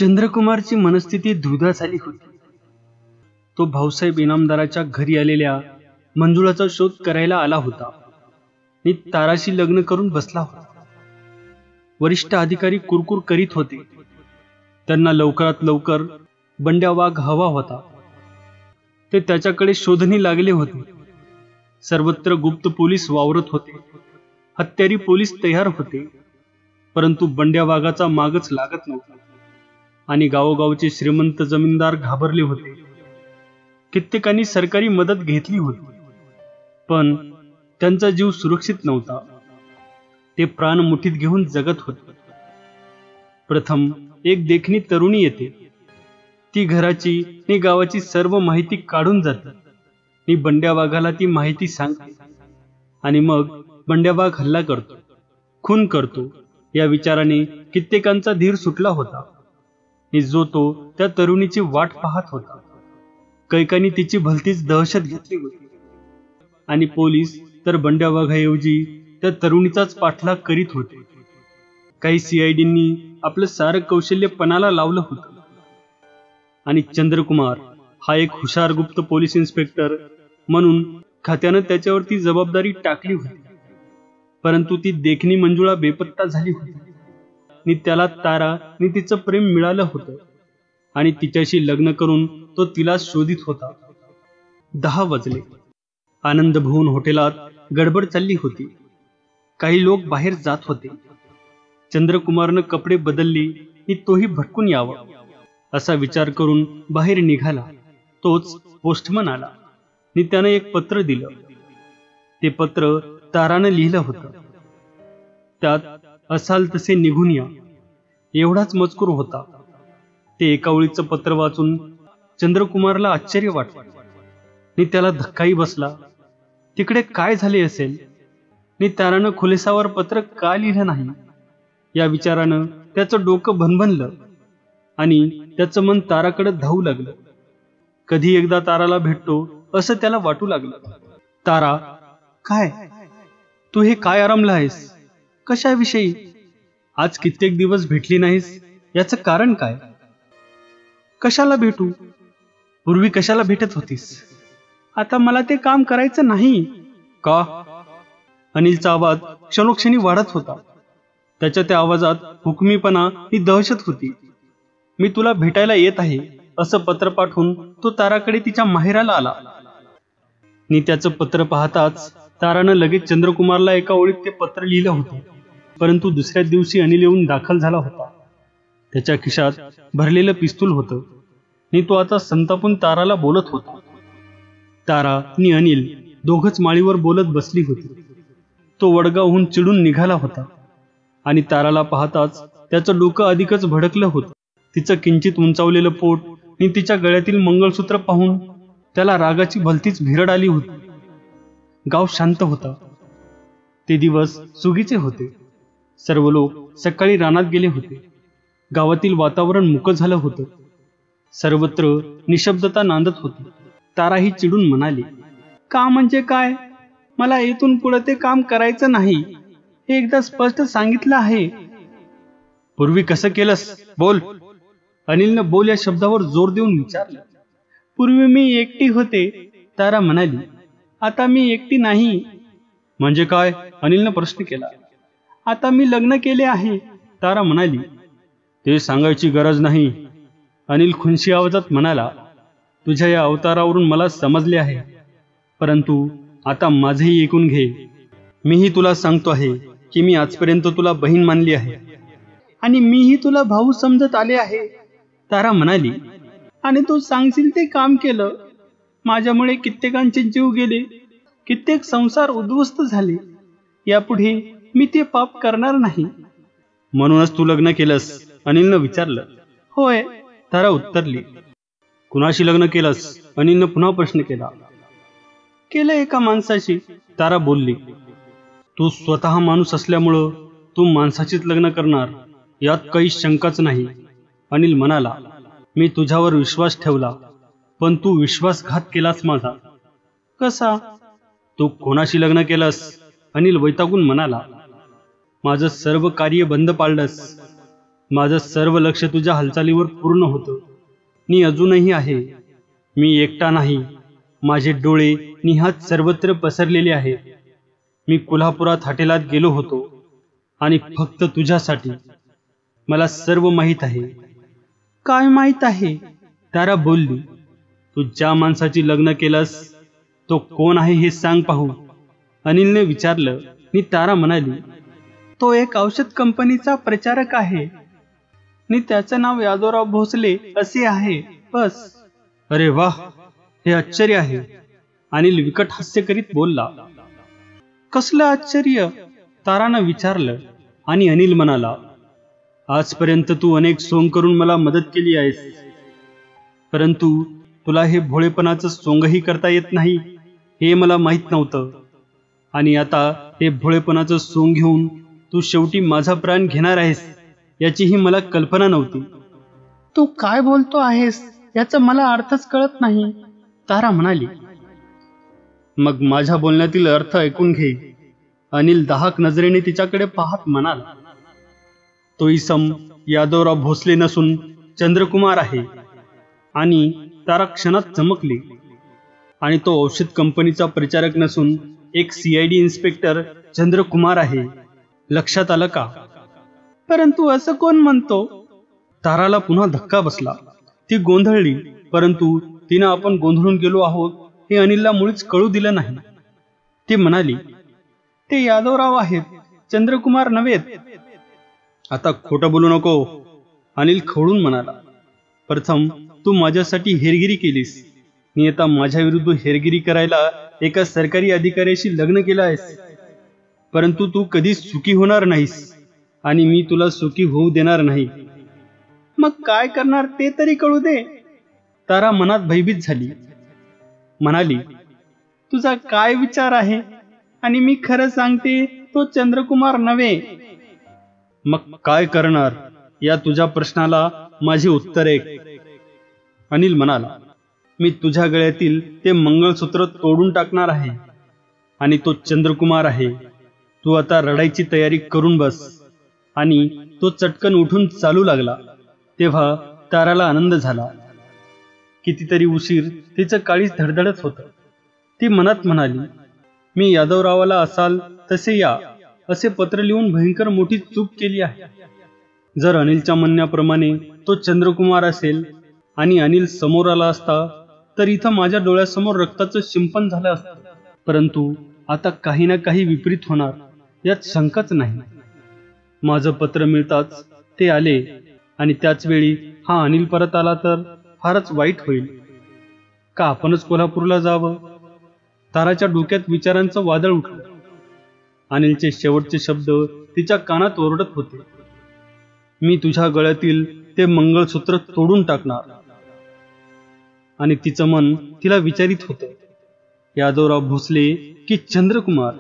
चंद्रकुमारची मनस्थिती द्विधा झाली होती. तो भाऊसाहेब इनामदाराच्या घरी आलेल्या मंजुळाचा शोध करायला आला होता आणि ताराशी लग्न करून बसला होता. वरिष्ठ अधिकारी कुरकुर करीत होते. त्यांना लवकरात लवकर बंड्या वाघ हवा होता. ते त्याच्याकडे शोधणी लागले होते. सर्वत्र गुप्त पोलीस वावरत होते. हत्यारी पोलीस तयार होते. परंतु बंड्या वाघाचा मागच लागत नव्हता आणि गावोगावचे श्रीमंत जमीनदार घाबरले होते. कित्येकांनी सरकारी मदत घेतली होती, पण त्यांचा जीव सुरक्षित नव्हता. ते प्राण मुठीत घेऊन जगत होते. प्रथम एक देखणी तरुणी येते. ती घराची आणि गावाची सर्व माहिती काढून जाते आणि बंड्या वाघाला ती माहिती सांगते. आणि मग बंड्या वाघ हल्ला करतो, खून करतो. या विचाराने कित्येकांचा धीर सुटला होता आणि जो तो त्या तरुणीची वाट पाहत होता. कैकांनी तिची भलतीच दहशत घेतली होती आणि पोलीस तर बंड्या वाघाऐवजी त्या तरुणीचाच पाठलाग करीत होते. काही सीआयडींनी आपलं सारं कौशल्य पणाला लावलं होतं आणि चंद्रकुमार हा एक हुशार गुप्त पोलीस इन्स्पेक्टर म्हणून खात्यानं त्याच्यावरती जबाबदारी टाकली होती. परंतु ती देखणी मंजुळा बेपत्ता झाली होती आणि त्याला तारा आणि तिचं प्रेम मिळालं होतं आणि तिच्याशी लग्न करून तो तिला शोधित होता. 10 वाजले. आनंद भुवन हॉटेलात गडबड चालली होती. काही लोक बाहेर जात होते. चंद्रकुमारनं कपडे बदलले आणि तोही भटकून यावा असा विचार करून बाहेर निघाला. तोच पोस्टमन आला आणि त्यानं एक पत्र दिलं. ते पत्र तारानं लिहिलं होतं. त्यात असाल तसे निघून या एवढाच मजकूर होता. ते एका ओळीचं पत्र वाचून चंद्रकुमारला आश्चर्य वाटलं आणि त्याला धक्काही बसला. तिकडे काय झाले असेल आणि तारानं खुलेसावर पत्र का लिहिलं नाही या विचारानं त्याचं डोकं भनभनलं आणि त्याचं मन ताराकडे धावू लागलं. कधी एकदा ताराला भेटतो असं त्याला वाटू लागलं. तारा, काय तू हे काय आरंभला आहेस? कशाविषयी? आज कित्येक दिवस भेटली नाहीस, याचं कारण काय? कशाला भेटू? पूर्वी कशाला भेटत होतीस? आता मला ते काम करायचं नाही. का? अनिलचा आवाज क्षणोक्षणी वाढत होता. त्याच्या त्या आवाजात हुकमीपणा ही दहशत होती. मी तुला भेटायला येत आहे असं पत्र पाठवून तो ताराकडे तिच्या माहेराला आला. आणि त्याचं पत्र पाहताच तारानं लगेच चंद्रकुमारला एका ओळीत ते पत्र लिहिलं होतं. परंतु दुसऱ्या दिवशी अनिल येऊन दाखल झाला होता. त्याच्या खिशात भरलेलं पिस्तूल होतं आणि तो आता संतापून ताराला बोलत होता. तारा आणि अनिल दोघंच माळीवर बोलत बसली होती. तो वडगावहून चिडून निघाला होता आणि ताराला पाहताच त्याचं डोकं अधिकच भडकलं होतं. तिचं किंचित उंचावलेलं पोट आणि तिच्या गळ्यातील मंगळसूत्र पाहून त्याला रागाची भलतीच भिरड आली होती. गाव शांत होता. ते दिवस सुगीचे होते. सर्व लोक सकाळी रानात गेले होते. गावातील वातावरण मुकं झालं होतं. सर्वत्र निशब्दता नांदत होती. तारा ही चिडून म्हणाली, का म्हणजे काय? मला इथून पुढे ते काम करायचं नाही हे एकदा स्पष्ट सांगितलं आहे. पूर्वी कसं केलंस? बोल. अनिलनं बोल या शब्दावर जोर देऊन विचारलं. पूर्वी मी एकटी होते, तारा म्हणाली. आता मी एकटी नाही. म्हणजे काय? अनिलनं प्रश्न केला. आता मी लग्न केले आहे, तारा म्हणाली. ते सांगायची गरज नाही, अनिल खुनशी आवाजात म्हणाला. तुझ्या या अवतारावरून मला समजले आहे, परंतु आता माझेही ऐकून घे. मीही तुला सांगतो आहे की मी आजपर्यंत तुला बहीण मानली आहे आणि मीही तुला भाऊ समजत आले आहे, तारा म्हणाली. आणि तू सांगशील ते काम केलं. माझ्यामुळे कित्येकांचे जीव गेले, कित्येक संसार उद्ध्वस्त झाले. यापुढे मी ते पाप करणार नाही. म्हणूनच तू लग्न केलंस? अनिलनं विचारलं. होय, तारा उत्तरली. कुणाशी लग्न केलंस? अनिलनं पुन्हा प्रश्न केला. केलं एका माणसाशी, तारा बोलली. तू स्वतः माणूस असल्यामुळं तू माणसाशीच लग्न करणार यात काही शंकाच नाही, अनिल म्हणाला. मी तुझ्यावर विश्वास ठेवला, पण तू विश्वासघात केलास माझा. कसा? तू कोणाशी लग्न केलंस? अनिल वैतागून म्हणाला. माझं सर्व कार्य बंद पाडलंस. माझं सर्व लक्ष तुझ्या हालचालीवर पूर्ण होतं नि अजूनही आहे. मी एकटा नाही, माझे डोळे निहात सर्वत्र पसरलेले आहेत. मी कोल्हापुरात हॉटेलात गेलो होतो आणि फक्त तुझ्यासाठी. मला सर्व माहीत आहे. काय माहीत आहे? तारा बोलली. तू ज्या माणसाची लग्न केलंस तो कोण आहे हे सांग पाहू, अनिलने विचारलं. नि तारा म्हणाली, तो एक औषध कंपनीचा प्रचारक आहे नि त्याचं नाव यादवराव भोसले असे आहे, बस. अरे वाह, हे आश्चर्य आहे, अनिल विकट हास्य करीत बोलला. कसलं आश्चर्य? तारानं विचारलं. आणि अनिल म्हणाला, आजपर्यंत तू अनेक सोंग करून मला मदत केली आहेस, परंतु तुला हे भोळेपणाचं सोंगही करता येत नाही हे मला माहीत नव्हतं. आणि आता हे भोळेपणाचं सोंग घेऊन तू शेवटी माझा प्राण घेणार आहेस याचीही मला कल्पना नव्हती. तू काय बोलतो आहेस याचा मला अर्थच कळत नाही, तारा म्हणाली. मग माझ्या बोलण्यातील अर्थ ऐकून घे, अनिल दाहक नजरेने तिच्याकडे पाहत म्हणाला. तो इसम यादवराव भोसले नसून चंद्रकुमार आहे. आणि तारा क्षणात चमकली. आणि तो औषध कंपनीचा प्रचारक नसून एक CID इन्स्पेक्टर चंद्रकुमार आहे. लक्षात आलं का? परंतु असं कोण म्हणतो? ताराला पुन्हा धक्का बसला. ती गोंधळली, परंतु तिनं आपण गोंधळून गेलो आहोत हे अनिलला मुळीच कळू दिलं नाही. ती म्हणाली, ते यादवराव आहेत, चंद्रकुमार नव्हेत. आता खोटं बोलू नको, अनिल खवळून म्हणाला. प्रथम तू माझ्यासाठी हेरगिरी केलीस, मी आता माझ्या विरुद्ध हेरगिरी करायला एका सरकारी अधिकाऱ्याशी लग्न केलं आहेस. परंतु तू कधीच सुखी होणार नाहीस आणि मी तुला सुखी होऊ देणार नाही. मग काय करणार ते तरी कळू दे. तारा मनात भयभीत झाली. म्हणाली, तुझा काय विचार आहे? आणि मी खरं सांगते, तो चंद्रकुमार नव्हे. मग काय करणार या तुझ्या प्रश्नाला माझे उत्तर एक, अनिल म्हणाला. मी तुझ्या गळ्यातील ते मंगळसूत्र तोडून टाकणार आहे आणि तो चंद्रकुमार आहे. तू आता रडायची तयारी करून बस. आणि तो चटकन उठून चालू लागला. तेव्हा ताराला आनंद झाला. कितीतरी उशीर तिचं काळीच धडधडत होतं. ती मनात म्हणाली, मी यादवरावाला असाल तसे या असे पत्र लिहून भयंकर मोठी चूक केली आहे. जर अनिलच्या म्हणण्याप्रमाणे तो चंद्रकुमार असेल आणि अनिल समोर आला असता तर इथं माझ्या डोळ्यासमोर रक्ताचं शिंपण झालं असतं. परंतु आता काही ना काही विपरीत होणार यात शंकाच नाही. माझं पत्र मिळताच ते आले आणि त्याच वेळी हा अनिल परत आला तर फारच वाईट होईल. का आपणच कोल्हापूरला जावं? ताराच्या डोक्यात विचारांचं वादळ उठलं. अनिलचे शेवटचे शब्द तिच्या कानात ओरडत होते. मी तुझ्या गळ्यातील ते मंगळसूत्र तोडून टाकणार. आणि तिचं मन तिला विचारित होतं, यादवराव भोसले की चंद्रकुमार?